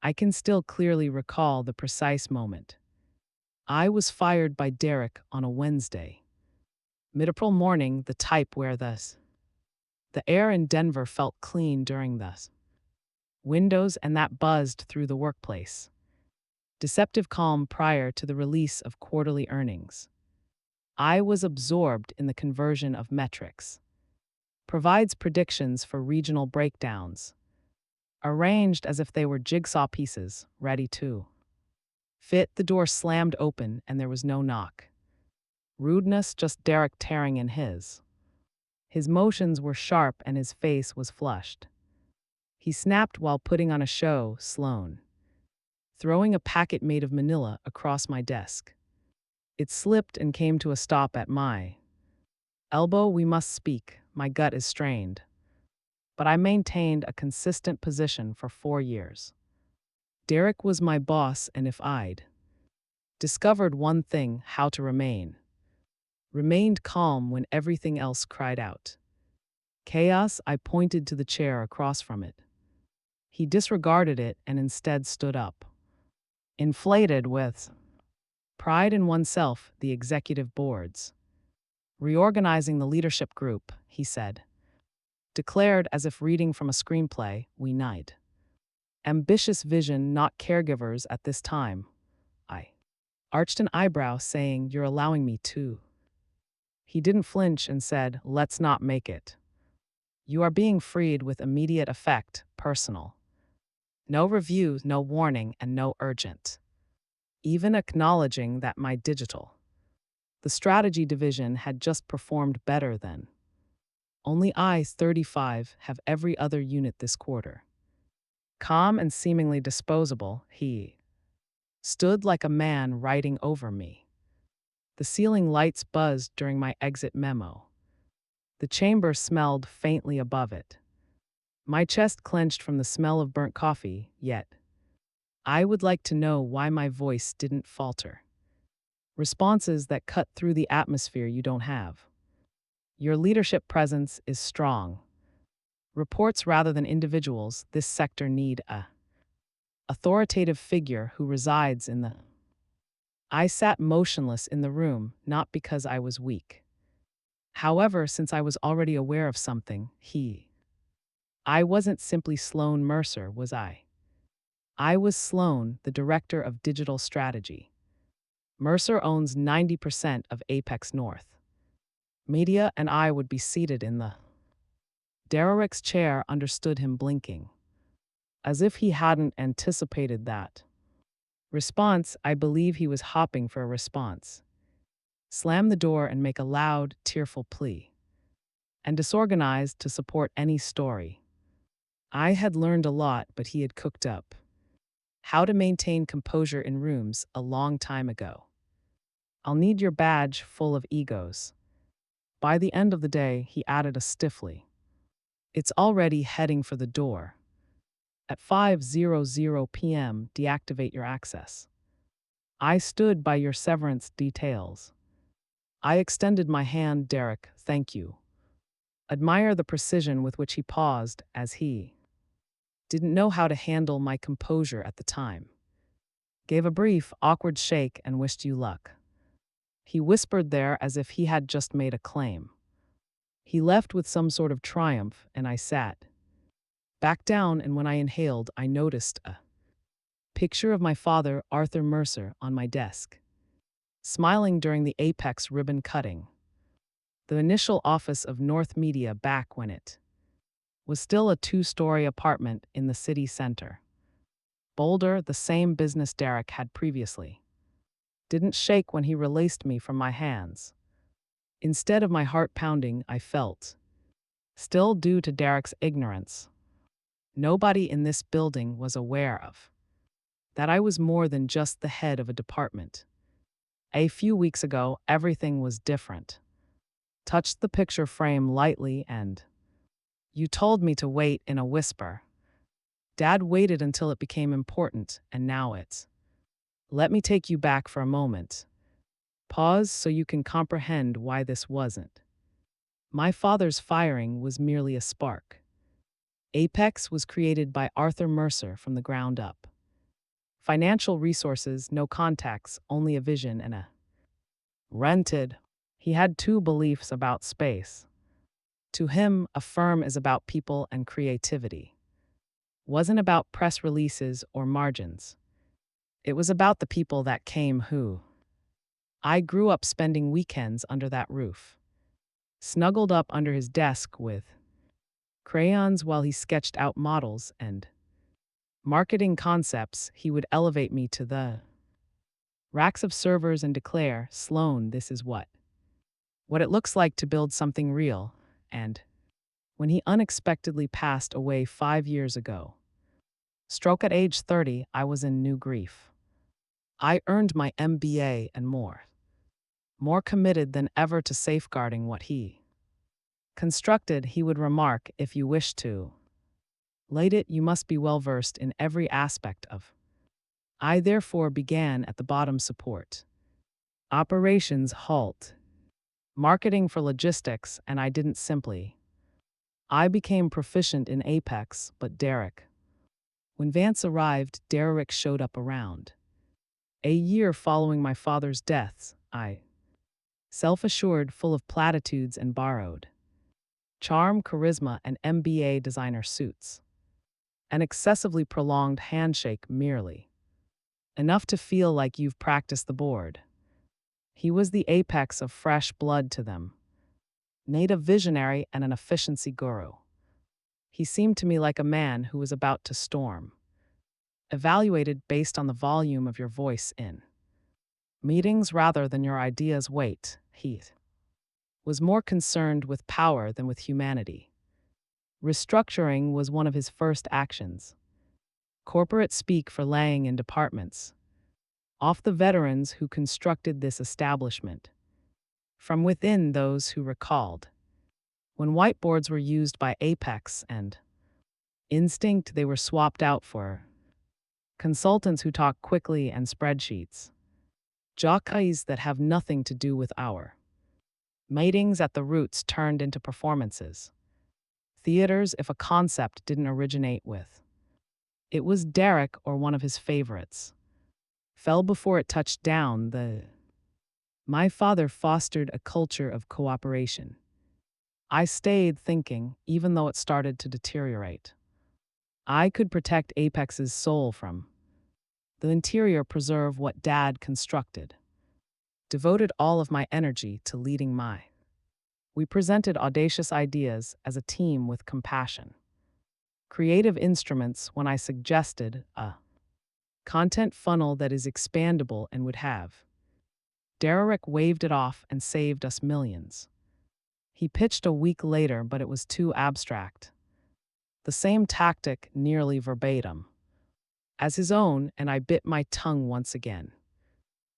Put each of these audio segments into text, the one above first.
I can still clearly recall the precise moment. I was fired by Derek on a Wednesday. Mid-April morning, the type where the air in Denver felt clean during the windows and that buzzed through the workplace. Deceptive calm prior to the release of quarterly earnings. I was absorbed in the conversion of metrics. Provides predictions for regional breakdowns. Arranged as if they were jigsaw pieces, ready to fit. The door slammed open and there was no knock. Rudeness, just Derek tearing in his. His motions were sharp and his face was flushed. He snapped while putting on a show, Sloane. Throwing a packet made of manila across my desk. It slipped and came to a stop at my elbow. We must speak, my gut is strained. But I maintained a consistent position for 4 years. Derek was my boss, and if I'd discovered one thing, how to remained calm when everything else cried out. Chaos. I pointed to the chair across from it. He disregarded it and instead stood up. Inflated with pride in oneself, the executive boards. Reorganizing the leadership group, he said. Declared as if reading from a screenplay, we need ambitious vision, not caregivers at this time. I arched an eyebrow, saying, "You're allowing me to." He didn't flinch and said, "Let's not make it. You are being freed with immediate effect, personal. No review, no warning, and no urgent." Even acknowledging that my the strategy division had just performed better than. Only I, 35, have every other unit this quarter. Calm and seemingly disposable, he stood like a man riding over me. The ceiling lights buzzed during my exit memo. The chamber smelled faintly above it. My chest clenched from the smell of burnt coffee, yet I would like to know why my voice didn't falter. Responses that cut through the atmosphere you don't have. Your leadership presence is strong. Reports rather than individuals, this sector need a authoritative figure who resides in the. I sat motionless in the room, not because I was weak. However, since I was already aware of something, I wasn't simply Sloane Mercer, was I? I was Sloane, the director of digital strategy. Mercer owns 90% of Apex North. Media and I would be seated in the. Derek's chair understood him blinking. As if he hadn't anticipated that. Response, I believe he was hopping for a response. Slam the door and make a loud, tearful plea. And disorganized to support any story. I had learned a lot, but he had cooked up how to maintain composure in rooms a long time ago. I'll need your badge full of egos. By the end of the day, he added a stiffly. It's already heading for the door. At 5:00 p.m., deactivate your access. I stood by your severance details. I extended my hand, Derek, thank you. Admire the precision with which he paused as he didn't know how to handle my composure at the time. Gave a brief, awkward shake and wished you luck. He whispered there as if he had just made a claim. He left with some sort of triumph, and I sat back down, and when I inhaled, I noticed a picture of my father, Arthur Mercer, on my desk, smiling during the Apex ribbon cutting. The initial office of North Media back when it was still a 2-story apartment in the city center. Boulder, the same business Derek had previously. Didn't shake when he released me from my hands. Instead of my heart pounding, I felt, still due to Derek's ignorance, nobody in this building was aware of, that I was more than just the head of a department. A few weeks ago, everything was different. Touched the picture frame lightly and you told me to wait in a whisper. Dad waited until it became important, and now it's. Let me take you back for a moment. Pause so you can comprehend why this wasn't. My father's firing was merely a spark. Apex was created by Arthur Mercer from the ground up. Financial resources, no contacts, only a vision and a rented. He had two beliefs about space. To him, a firm is about people and creativity. Wasn't about press releases or margins. It was about the people that came who. I grew up spending weekends under that roof, snuggled up under his desk with crayons while he sketched out models and marketing concepts. He would elevate me to the racks of servers and declare, "Sloane, this is what it looks like to build something real." And when he unexpectedly passed away 5 years ago, stroke at age 30, I was in new grief. I earned my MBA and more committed than ever to safeguarding what he constructed. He would remark, "If you wish to late it, you must be well versed in every aspect of." I therefore began at the bottom: support, operations, halt, marketing for logistics, and I didn't simply. I became proficient in Apex, but Derek. When Vance arrived, Derek showed up around a year following my father's deaths. I, self-assured, full of platitudes and borrowed charm, charisma, and MBA designer suits. An excessively prolonged handshake, merely enough to feel like you've practiced the board. He was the apex of fresh blood to them, native visionary and an efficiency guru. He seemed to me like a man who was about to storm, evaluated based on the volume of your voice in meetings rather than your ideas' weight. He was more concerned with power than with humanity. Restructuring was one of his first actions. Corporate speak for laying in departments, off the veterans who constructed this establishment. From within, those who recalled. When whiteboards were used by Apex and Instinct, they were swapped out for consultants who talk quickly and spreadsheets. Jockeys that have nothing to do with our meetings at the roots turned into performances. Theaters if a concept didn't originate with. It was Derek or one of his favorites. Fell before it touched down. My father fostered a culture of cooperation. I stayed thinking, even though it started to deteriorate. I could protect Apex's soul from the interior, preserve what Dad constructed. Devoted all of my energy to leading my. We presented audacious ideas as a team with compassion. Creative instruments when I suggested a content funnel that is expandable and would have. Derek waved it off and saved us millions. He pitched a week later, but it was too abstract. The same tactic, nearly verbatim, as his own, and I bit my tongue once again.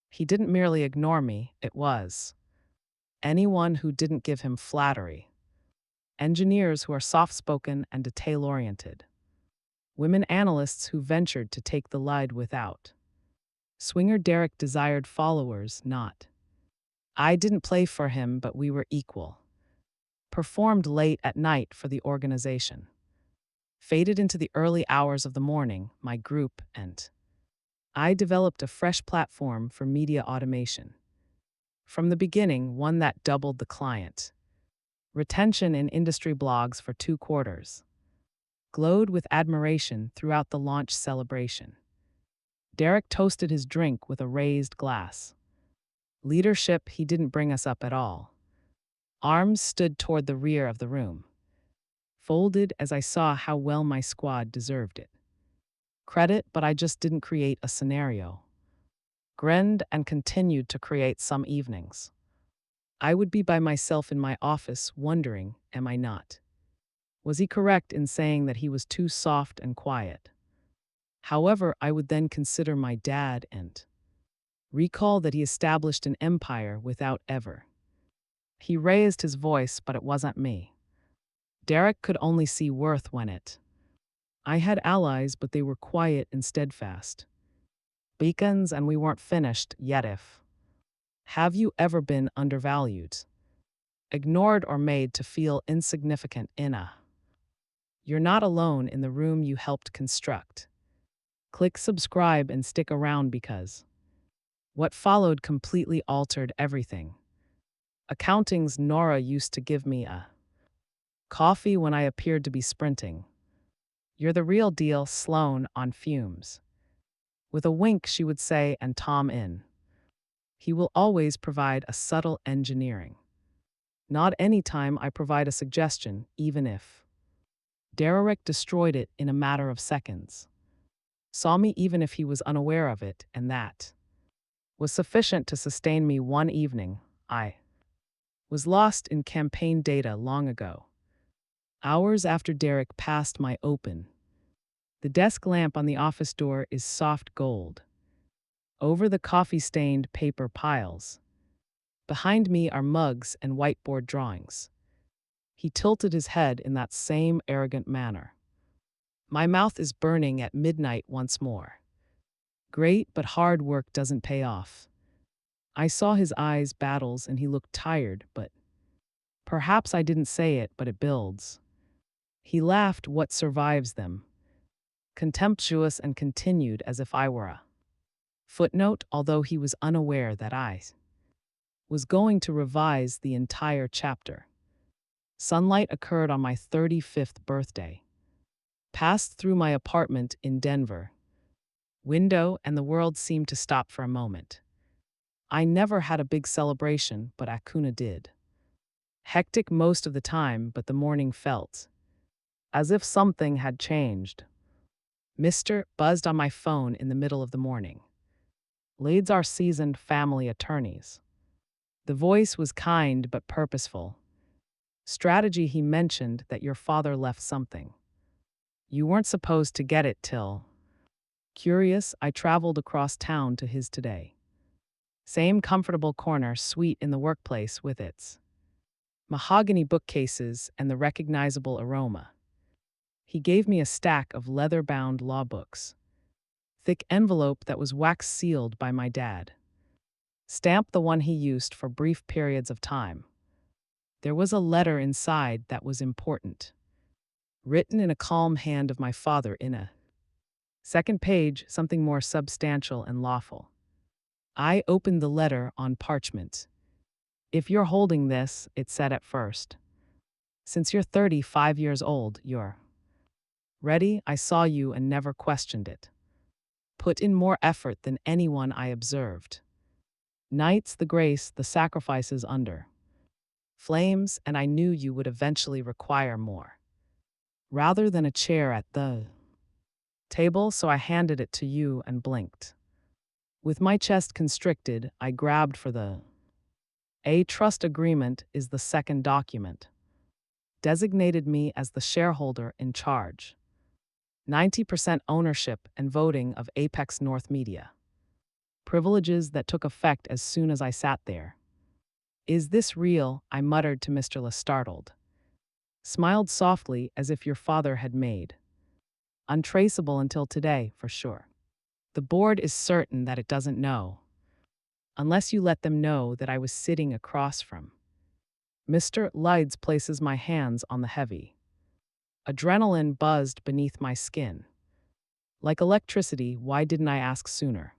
He didn't merely ignore me, it was anyone who didn't give him flattery. Engineers who are soft-spoken and detail-oriented. Women analysts who ventured to take the lead without. Swinger Derek desired followers, not. I didn't play for him, but we were equal. Performed late at night for the organization. Faded into the early hours of the morning, my group and I developed a fresh platform for media automation. From the beginning, one that doubled the client retention in industry blogs for 2 quarters. Glowed with admiration throughout the launch celebration. Derek toasted his drink with a raised glass. Leadership, he didn't bring us up at all. Arms stood toward the rear of the room. Folded as I saw how well my squad deserved it. Credit, but I just didn't create a scenario. Grinned and continued to create some evenings. I would be by myself in my office wondering, am I not? Was he correct in saying that he was too soft and quiet? However, I would then consider my dad and recall that he established an empire without ever. He raised his voice, but it wasn't me. Derek could only see worth when it. I had allies, but they were quiet and steadfast. Beacons, and we weren't finished yet. Have you ever been undervalued, ignored, or made to feel insignificant in a? You're not alone in the room you helped construct. Click subscribe and stick around because what followed completely altered everything. Accounting's Nora used to give me a coffee when I appeared to be sprinting. You're the real deal, Sloane, on fumes. With a wink, she would say, and Tom in. He will always provide a subtle engineering. Not any time I provide a suggestion, even if. Derrick destroyed it in a matter of seconds. Saw me even if he was unaware of it, and that was sufficient to sustain me one evening. I was lost in campaign data long ago. Hours after Derrick passed my open. The desk lamp on the office door is soft gold. Over the coffee-stained paper piles. Behind me are mugs and whiteboard drawings. He tilted his head in that same arrogant manner. My mouth is burning at midnight once more. Great, but hard work doesn't pay off. I saw his eyes battles and he looked tired, but perhaps I didn't say it, but it builds. He laughed what survives them. Contemptuous and continued as if I were a footnote, although he was unaware that I was going to revise the entire chapter. Sunlight occurred on my 35th birthday. Passed through my apartment in Denver. Window and the world seemed to stop for a moment. I never had a big celebration, but Acuna did. Hectic most of the time, but the morning felt as if something had changed. Mr. buzzed on my phone in the middle of the morning. Leads are seasoned family attorneys. The voice was kind but purposeful. Strategy, he mentioned that your father left something. You weren't supposed to get it till. Curious, I traveled across town to his today. Same comfortable corner suite in the workplace with its mahogany bookcases and the recognizable aroma. He gave me a stack of leather-bound law books. Thick envelope that was wax-sealed by my dad. Stamp the one he used for brief periods of time. There was a letter inside that was important. Written in a calm hand of my father in a second page, something more substantial and lawful. I opened the letter on parchment. If you're holding this, it said at first. Since you're 35 years old, you're ready. I saw you and never questioned it. Put in more effort than anyone I observed. Nights, the grace, the sacrifices under flames, and I knew you would eventually require more. Rather than a chair at the table, so I handed it to you and blinked. With my chest constricted, I grabbed for the trust agreement is the second document. Designated me as the shareholder in charge. 90% ownership and voting of Apex North Media. Privileges that took effect as soon as I sat there. Is this real? I muttered to Mr. Le, startled. Smiled softly as if your father had made. Untraceable until today, for sure. The board is certain that it doesn't know. Unless you let them know that I was sitting across from. Mr. Lides places my hands on the heavy. Adrenaline buzzed beneath my skin. Like electricity, why didn't I ask sooner?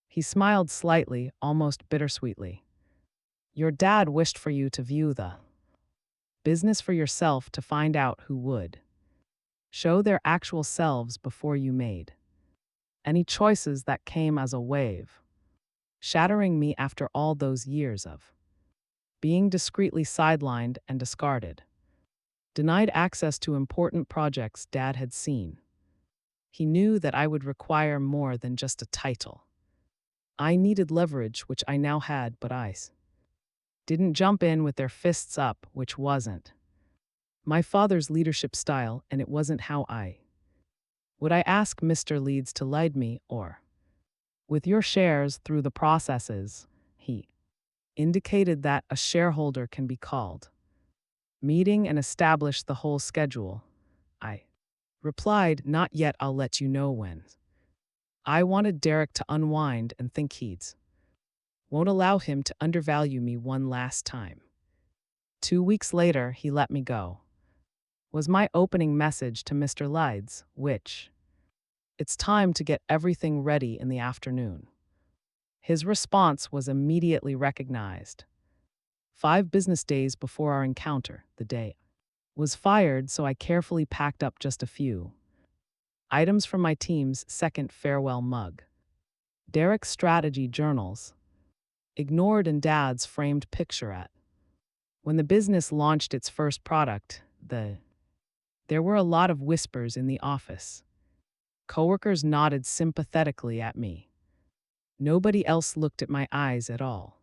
He smiled slightly, almost bittersweetly. Your dad wished for you to view the business for yourself, to find out who would show their actual selves before you made any choices that came as a wave, shattering me after all those years of being discreetly sidelined and discarded. Denied access to important projects Dad had seen. He knew that I would require more than just a title. I needed leverage, which I now had, but I didn't jump in with their fists up, which wasn't my father's leadership style, and it wasn't how I would. I ask Mr. Leeds to lead me, or with your shares through the processes. He indicated that a shareholder can be called meeting and establish the whole schedule. I replied, not yet, I'll let you know when. I wanted Derrick to unwind and think he'd won't allow him to undervalue me one last time. 2 weeks later, he let me go. Was my opening message to Mr. Lides, which It's time to get everything ready in the afternoon. His response was immediately recognized. 5 business days before our encounter, the day was fired, so I carefully packed up just a few items from my team's second farewell mug. Derek's strategy journals, ignored in Dad's framed picture at. When the business launched its first product, there were a lot of whispers in the office. Coworkers nodded sympathetically at me. Nobody else looked at my eyes at all.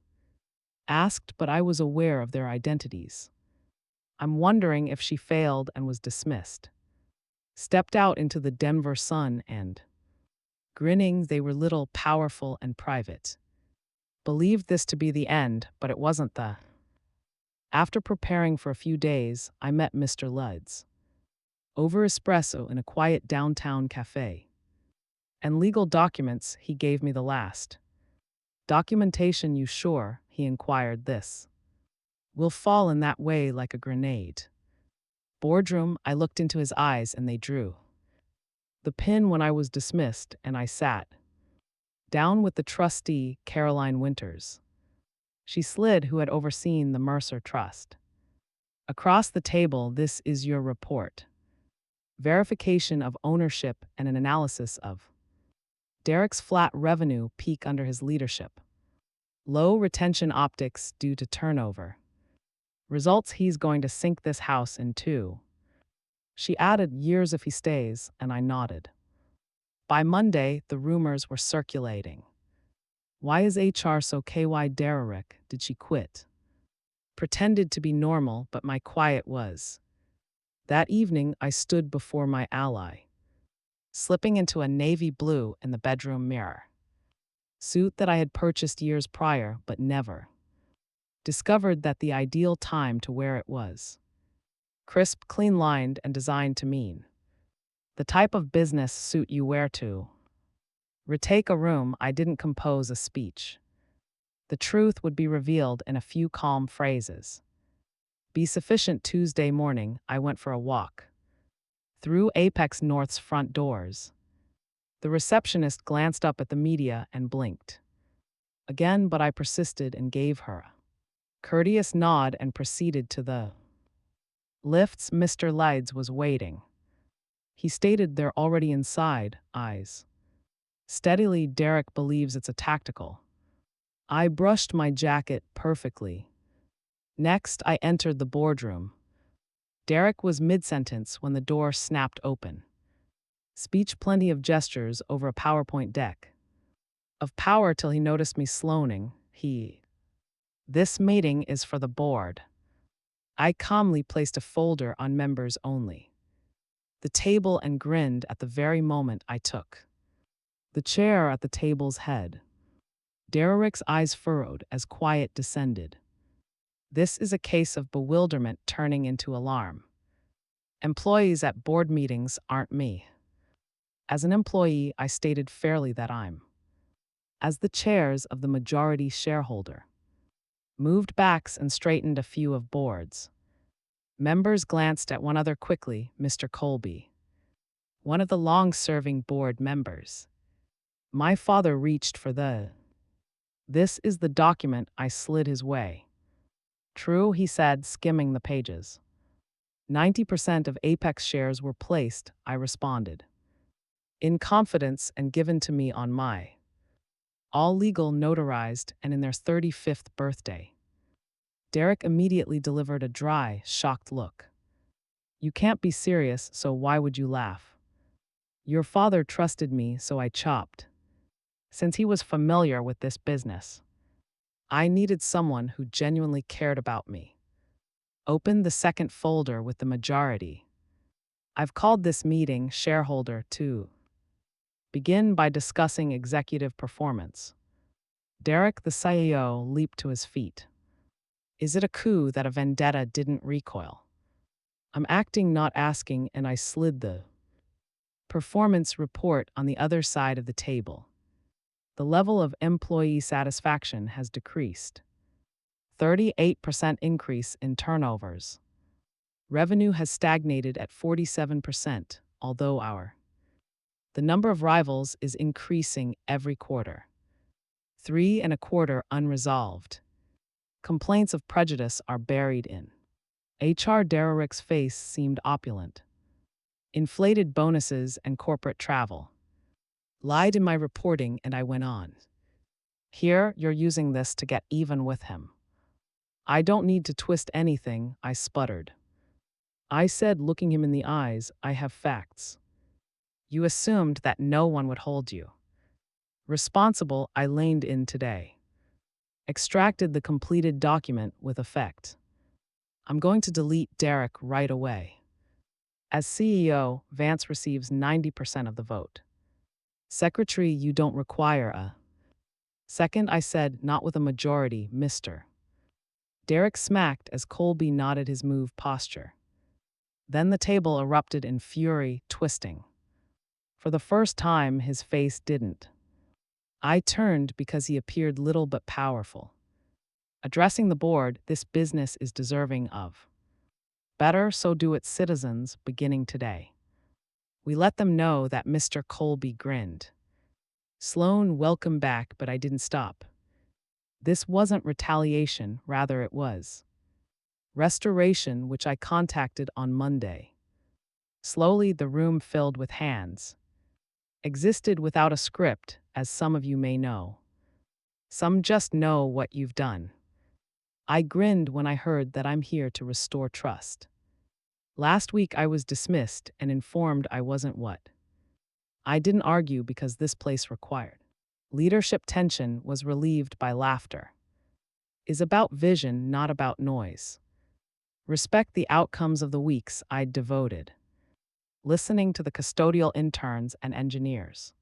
Asked, but I was aware of their identities. I'm wondering if she failed and was dismissed. Stepped out into the Denver sun and, grinning, they were little, powerful, and private. Believed this to be the end, but it wasn't the. After preparing for a few days, I met Mr. Luds. Over espresso in a quiet downtown cafe. And legal documents, he gave me the last. Documentation, you sure? He inquired. This will fall in that way like a grenade. Boardroom, I looked into his eyes and they drew the pin when I was dismissed, and I sat down with the trustee, Caroline Winters. She slid, who had overseen the Mercer Trust. Across the table, this is your report. Verification of ownership and an analysis of Derek's flat revenue peak under his leadership. Low retention optics due to turnover. Results, he's going to sink this house in two. She added, years if he stays, and I nodded. By Monday, the rumors were circulating. Why is HR so KY Derrick? Did she quit? Pretended to be normal, but my quiet was. That evening, I stood before my ally, slipping into a navy blue in the bedroom mirror. Suit that I had purchased years prior, but never discovered that the ideal time to wear it was. Crisp, clean-lined, and designed to mean the type of business suit you wear to retake a room. I didn't compose a speech. The truth would be revealed in a few calm phrases. Be sufficient. Tuesday morning, I went for a walk through Apex North's front doors. The receptionist glanced up at the media and blinked again, but I persisted and gave her a courteous nod and proceeded to the lifts. Mr. Lides was waiting. He stated they're already inside, eyes steadily. Derek believes it's a tactical. I brushed my jacket perfectly. Next, I entered the boardroom. Derek was mid-sentence when the door snapped open. Speech, plenty of gestures over a PowerPoint deck. Of power till he noticed me Sloaning. This meeting is for the board. I calmly placed a folder on members only. The table and grinned at the very moment I took the chair at the table's head. Derek's eyes furrowed as quiet descended. This is a case of bewilderment turning into alarm. Employees at board meetings aren't me. As an employee, I stated fairly that I'm, as the chairs of the majority shareholder, moved backs and straightened a few of boards. Members glanced at one another quickly. Mr. Colby, one of the long-serving board members. My father reached for This is the document. I slid his way. True, he said, skimming the pages. 90% of Apex shares were placed, I responded. In confidence and given to me on my all legal, notarized, and in their 35th birthday. Derek immediately delivered a dry, shocked look. You can't be serious, so why would you laugh? Your father trusted me, so I chopped. Since he was familiar with this business, I needed someone who genuinely cared about me. Opened the second folder with the majority. I've called this meeting shareholder to begin by discussing executive performance. Derek, the CEO, leaped to his feet. Is it a coup that a vendetta didn't recoil? I'm acting, not asking, and I slid the performance report on the other side of the table. The level of employee satisfaction has decreased. 38% increase in turnovers. Revenue has stagnated at 47%, although our The number of rivals is increasing every quarter. 3.25 unresolved. Complaints of prejudice are buried in. HR Derek's face seemed opulent. Inflated bonuses and corporate travel. Lied in my reporting and I went on. Here, you're using this to get even with him. I don't need to twist anything, I sputtered. I said, looking him in the eyes, I have facts. You assumed that no one would hold you responsible. I leaned in today. Extracted the completed document with effect. I'm going to delete Derek right away. As CEO, Vance receives 90% of the vote. Secretary, you don't require a second, I said, not with a majority, mister. Derek smacked as Colby nodded his move posture. Then the table erupted in fury, twisting. For the first time, his face didn't. I turned because he appeared little but powerful. Addressing the board, this business is deserving of better, so do its citizens, beginning today. We let them know that Mr. Colby grinned. Sloane, welcome back, but I didn't stop. This wasn't retaliation, rather it was restoration, which I contacted on Monday. Slowly, the room filled with hands. Existed without a script, as some of you may know. Some just know what you've done. I grinned when I heard that I'm here to restore trust. Last week I was dismissed and informed I wasn't what I didn't argue because this place required. Leadership tension was relieved by laughter. Is about vision, not about noise. Respect the outcomes of the weeks I'd devoted. Listening to the custodial interns and engineers.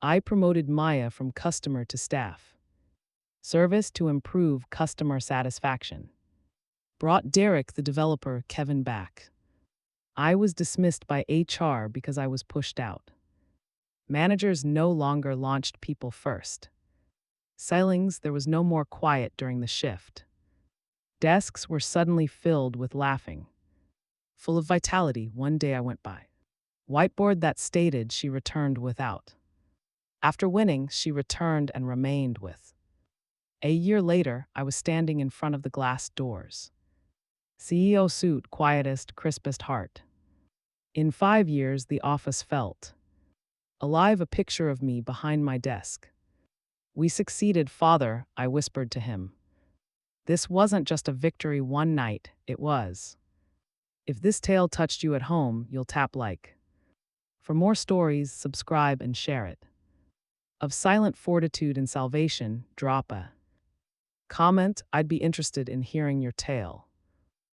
I promoted Maya from customer to staff. Service to improve customer satisfaction. Brought Derek, the developer, Kevin back. I was dismissed by HR because I was pushed out. Managers no longer launched people first. Ceilings, there was no more quiet during the shift. Desks were suddenly filled with laughing. Full of vitality, one day I went by. Whiteboard that stated she returned without. After winning, she returned and remained with. A year later, I was standing in front of the glass doors. CEO suit, quietest, crispest heart. In 5 years, the office felt alive, a picture of me behind my desk. We succeeded, father, I whispered to him. This wasn't just a victory one night, it was. If this tale touched you at home, you'll tap like. For more stories, subscribe and share it. Of silent fortitude and salvation, drop a comment. I'd be interested in hearing your tale.